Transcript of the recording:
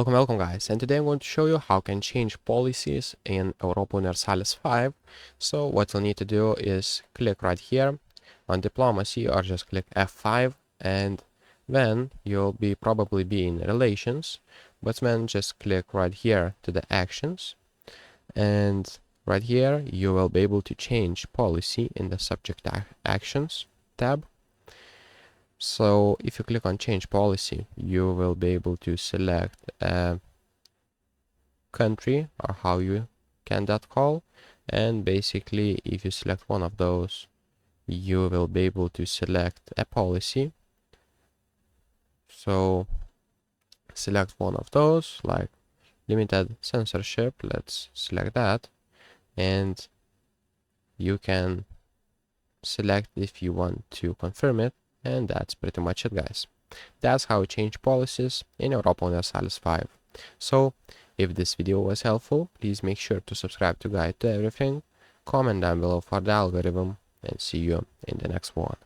Welcome guys, and today I'm going to show you how you can change policies in Europa Universalis 5. So what you'll need to do is click right here on diplomacy or just click F5, and then you'll probably be in relations, but then just click right here to the actions, and right here you will be able to change policy in the subject actions tab. So if you click on change policy, you will be able to select a country, or how you can that call, and basically if you select one of those, you will be able to select a policy. So select one of those, like limited censorship, let's select that, and you can select if you want to confirm it. And that's pretty much it, guys. That's how you change policies in Europa Universalis 5. So, if this video was helpful, please make sure to subscribe to Guide to Everything, comment down below for the algorithm, and see you in the next one.